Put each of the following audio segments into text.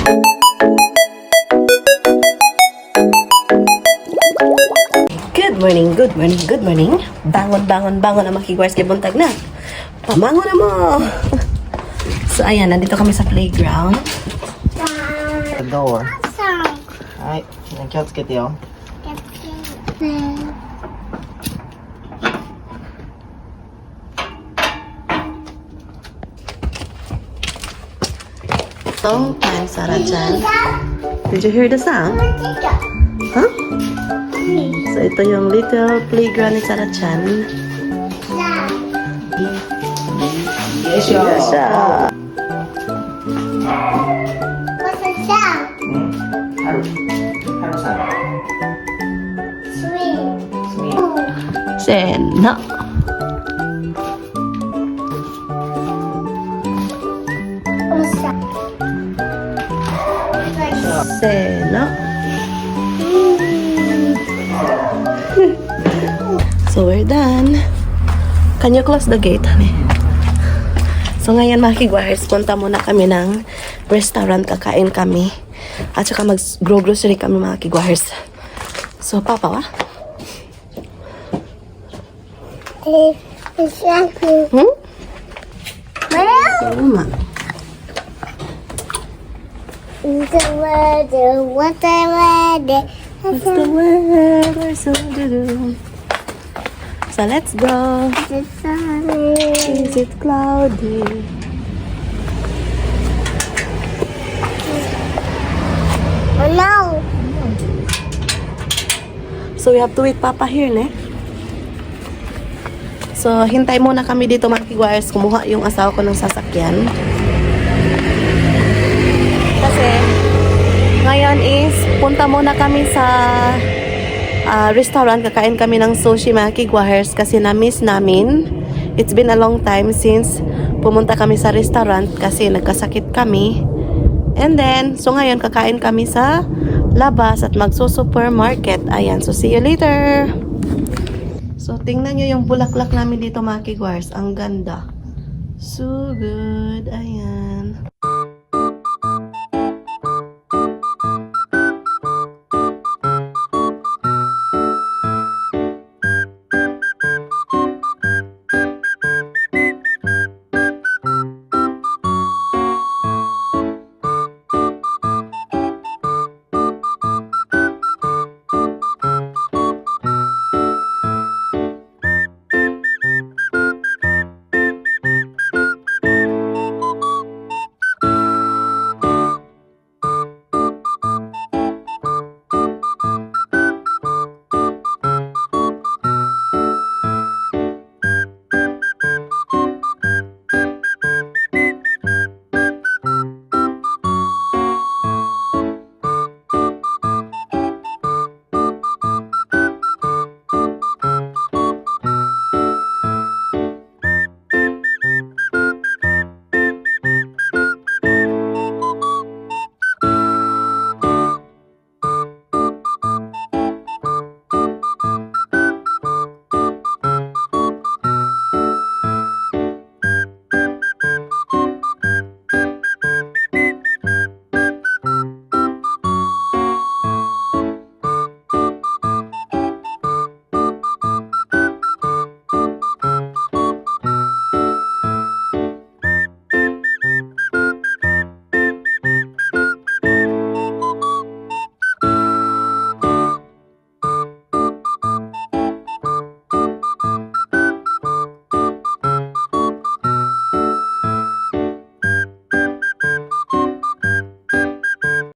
Good morning. Bangon na makiguars kay buntag na. Pamangon na mo. So ayan, nandito kami sa playground. The door. Alright, den kan ska jag. Song time, Sarah-chan. Did you hear the sound? Huh? So ito yung little playground ni Sarah-chan. Yes, Yes, What's the sound? Haru. Haru-san. Swing. Swing. Sena. What's that? Sena. So we're done. Can you close the gate, honey? So ngayon makiguars, punta muna kami ng restaurant, kakain kami. At saka mag-grocery kami mga kiguars. So papa, wa? It's like Hmm? well, Tama. the weather, what the weather. What's the weather so do? So let's go. The sun is Is it cloudy? oh no. So we have to wait papa here, ne? So hintay muna kami dito mga kiguars, kumuha yung asawa ko ng sasakyan. Kasi ngayon is punta muna kami sa restaurant, kakain kami ng sushi mga kiguars kasi na-miss namin. It's been a long time since pumunta kami sa restaurant kasi nagkasakit kami. And then, so ngayon kakain kami sa labas at magso-supermarket. Ayan, so see you later. So tingnan nyo yung bulaklak namin dito mga kiguars. Ang ganda. So good. Ayan.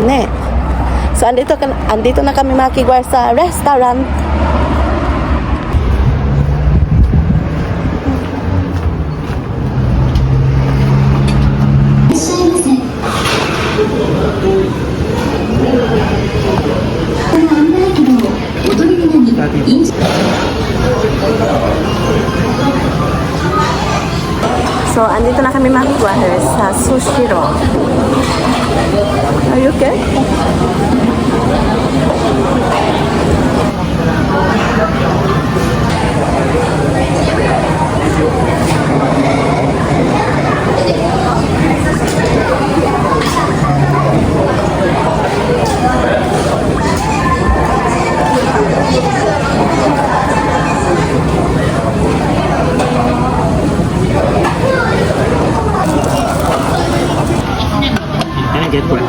Ne. So andito na kami mga kiguars sa restaurant. So andito na kami mga kiguars sa Sushiro. Are you okay? get what?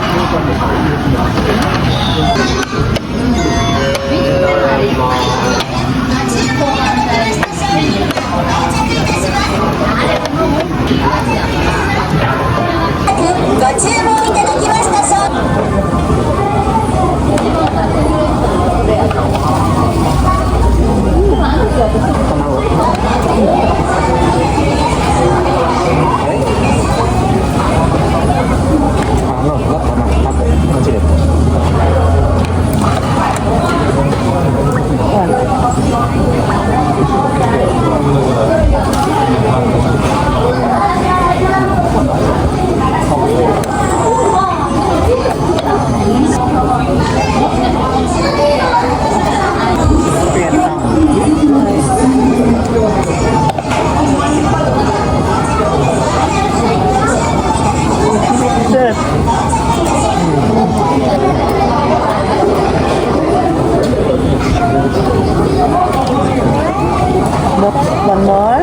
One more.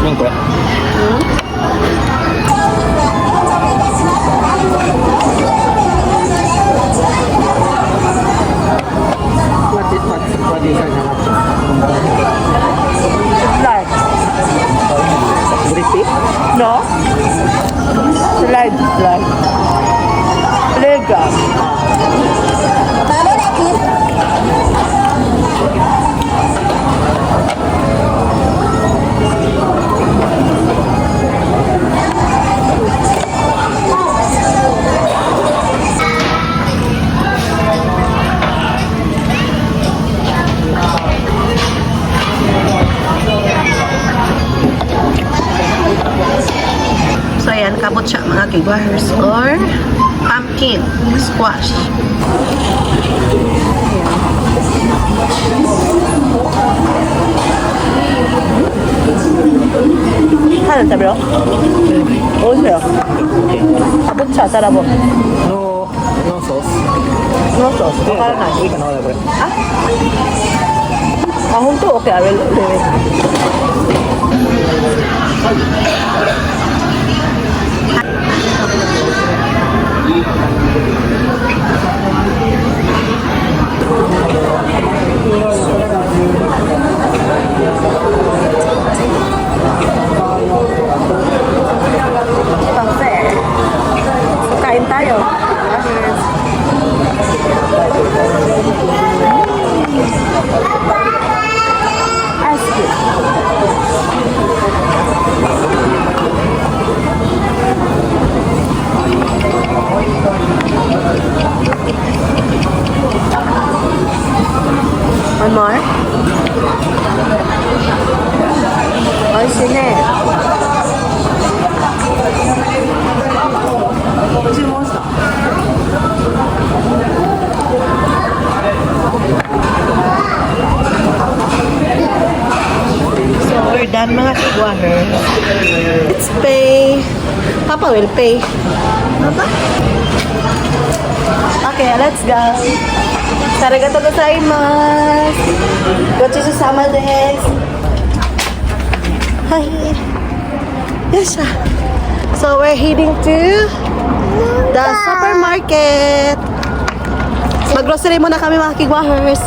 Tuan kuat. What is Slide. Repeat. No? Slide. Playground. So ayan, kabot siya mga kigwahers or pumpkin squash. Hanan ta bro? Oh, bro. Kabot siya, sarap mo. No, no sauce. No sauce, wakara na. いいかなこれ。あ、本当 OK, I will do it. Perfect. So, kain tayo. Ice cream. One more. Ay, sine. So, we're done mga kigwaher. Let's pay. Papa will pay. Papa? Okay, let's go. Arigatou gozaimasu. Gochisousama desu. Hi. Yes. So we're heading to the supermarket. Mag-grocery muna kami mga kigwahers.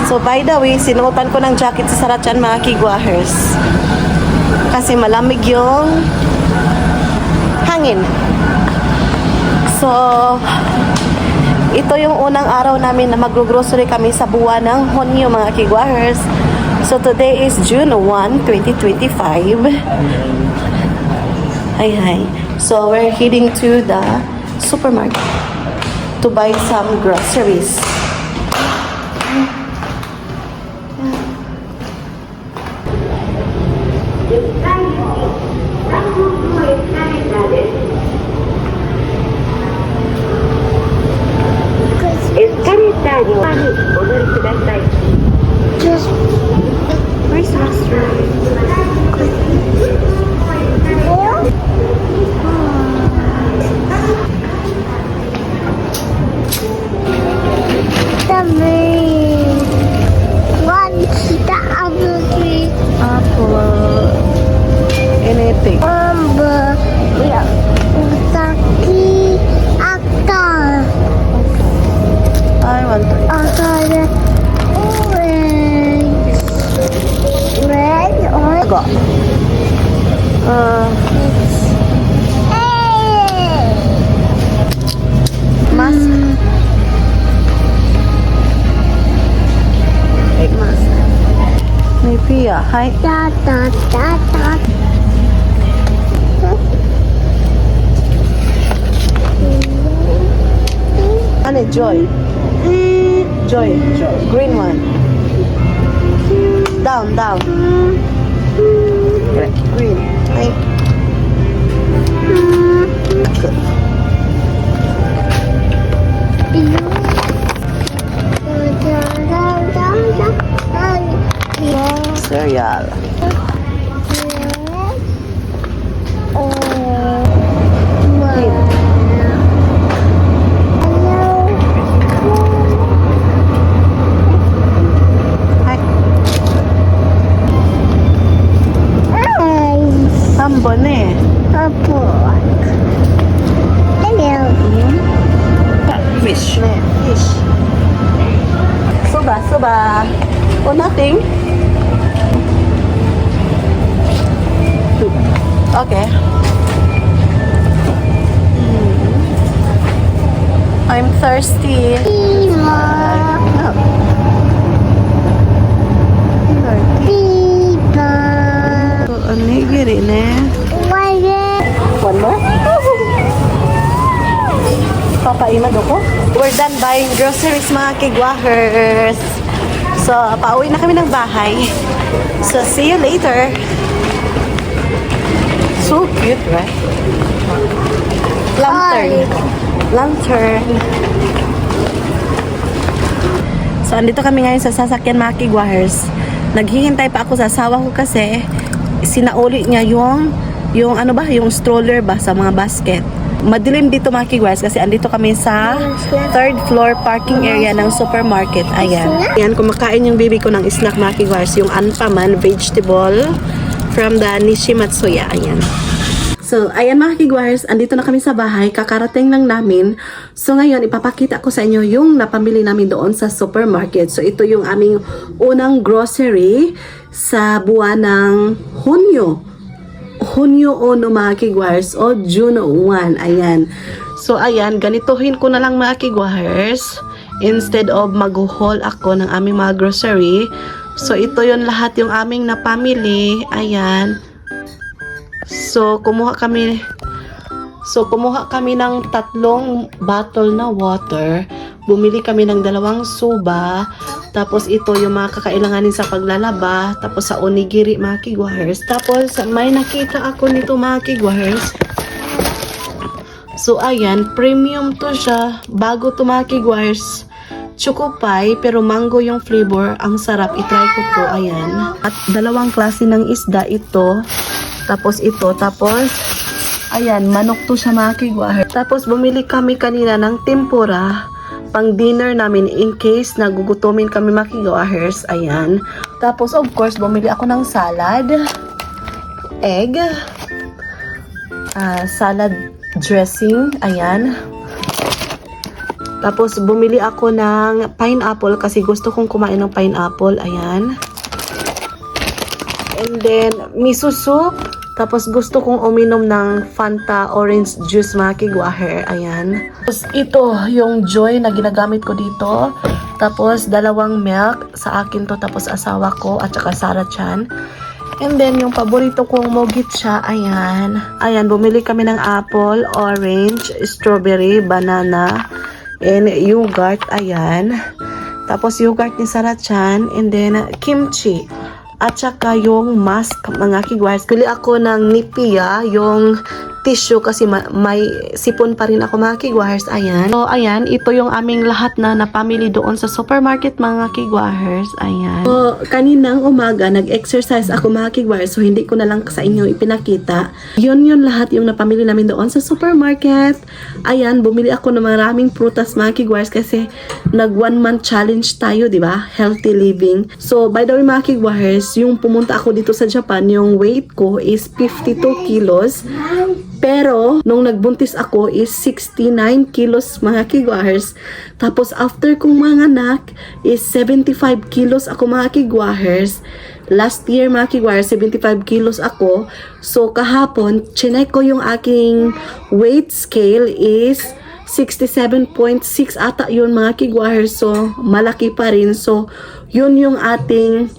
So by the way, sinuotan ko ng jacket sa Sarachan mga kigwahers. Kasi malamig yung hangin. So, ito yung unang araw namin na mag-grocery kami sa buwan ng Hunyo mga kigwahers. So today is June 1, 2025. Hi. So we're heading to the supermarket to buy some groceries. Just Where's the restaurant? the apple tree. Apple. Anything. Yeah. Saki actor. I want to. Orange. Red or Go. Mas. Egg mas. May Pia. Hi. Da da da da. Ano? Joy. Joy. Green one. Down. Green. Hi. Good. Cereal. Hi. Ambon eh. Fish. Fish. Suba. Oh, nothing. Okay. I'm thirsty. No. Onigiri ne. One more? Papaimad ako. We're done buying groceries, mga kigwahers. So, pauwi na kami ng bahay. So, see you later. So cute, right? Lantern. So, andito kami ngayon sa sasakyan, mga kigwahers. Naghihintay pa ako sa asawa ko kasi sinauli niya yung ano ba, yung stroller ba sa mga basket. Madilim dito, mga kigwahers, kasi andito kami sa third floor parking area ng supermarket. Ayan, kumakain yung baby ko ng snack, mga kigwahers, yung anpaman vegetable from the Nishimatsuya. Ayan. So, ayan, mga kigwahers, andito na kami sa bahay, kakarating lang namin. So, ngayon, ipapakita ko sa inyo yung napamili namin doon sa supermarket. So, ito yung aming unang grocery sa buwan ng Hunyo 1, mga kigwahers, o June 1. Ayan. So, ayan, ganitohin ko na lang, mga kigwahers, instead of mag-haul ako ng aming mga grocery. So, ito yon lahat yung aming napamili. Ayan. So, kumuha kami ng 3 bottle na water. Bumili kami ng 2 suba. Tapos, ito yung mga kakailanganin sa paglalaba. Tapos, sa onigiri, mga kigwahers. Tapos, may nakita ako nito, mga kigwahers. So, ayan. Premium to siya. Bago to, mga kigwahers. Choco pie, pero mango yung flavor. Ang sarap. I-try ko to. Ayan. At 2 klase ng isda ito. Tapos, ito. Tapos, ayan. Manok to siya, mga kigwahers. Tapos, bumili kami kanina ng tempura. Pang dinner namin in case nagugutomin kami, mga kigwahers. Ayan. Tapos, of course, bumili ako ng salad, egg, salad dressing. Ayan. Tapos, bumili ako ng pineapple kasi gusto kong kumain ng pineapple. Ayan. And then, miso soup. Tapos gusto kong uminom ng Fanta orange juice mga kigwaher. Ayan. Tapos ito yung Joy na ginagamit ko dito. Tapos 2 milk sa akin to. Tapos asawa ko at saka Sarah Chan. And then yung paborito kong mogitcha. Ayan. Ayan, bumili kami ng apple, orange, strawberry, banana, and yogurt. Ayan. Tapos yogurt ni Sarah Chan. And then kimchi. At saka yung mask, mga kigwars. Bili ako ng Nivea, yung tissue kasi may sipon pa rin ako mga kigwars. Ayan. So, ayan. Ito yung aming lahat na napamili doon sa supermarket mga kigwars. Ayan. So, kaninang umaga, nag-exercise ako mga kigwars. So, hindi ko na lang sa inyo ipinakita. Yun lahat yung napamili namin doon sa supermarket. Ayan. Bumili ako ng maraming prutas mga kigwars kasi nag 1 month challenge tayo, di ba? Healthy living. So, by the way mga kigwars, yung pumunta ako dito sa Japan, yung weight ko is 52 kilos. Pero, nung nagbuntis ako is 69 kilos mga kigwahers. Tapos, after kong manganak is 75 kilos ako mga kigwahers. Last year mga kigwahers, 75 kilos ako. So, kahapon, chinek ko yung aking weight scale is 67.6 ata yun mga kigwahers. So, malaki pa rin. So, yun yung ating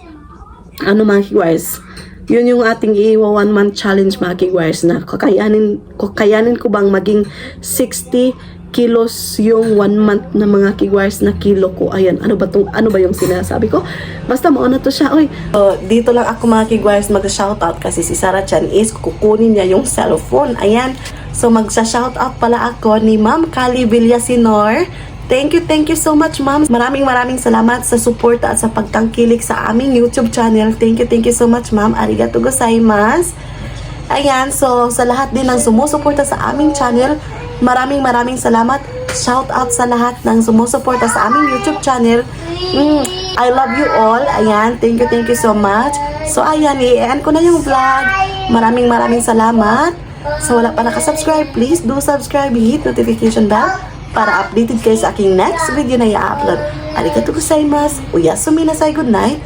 mga kigwahers. Yun yung ating 1 month challenge mga kigwars na kakayanin ko bang maging 60 kilos yung 1 month na mga kigwars na kilo ko. Ayan, ano ba yung sinasabi ko? Basta mauna to siya. Oy. So, dito lang ako mga kigwars mag-shoutout kasi si Sarah Chan is kukunin niya yung cellphone. Ayan. So, magsa-shoutout pala ako ni Ma'am Kali Villasinor. Thank you so much, ma'am. Maraming salamat sa suporta at sa pagtangkilik sa aming YouTube channel. Thank you so much, ma'am. Arigato gozaimasu. Ayan, so sa lahat din ng sumusuporta sa aming channel, maraming salamat. Shout out sa lahat ng sumusuporta sa aming YouTube channel. I love you all. Ayan, thank you so much. So ayan, i-end ko na yung vlog. Maraming salamat. So wala pa nakasubscribe, please do subscribe, hit notification bell para updated kayo sa aking next video na i-upload. Arigatou gozaimasu. Oyasumi nasai. Good night.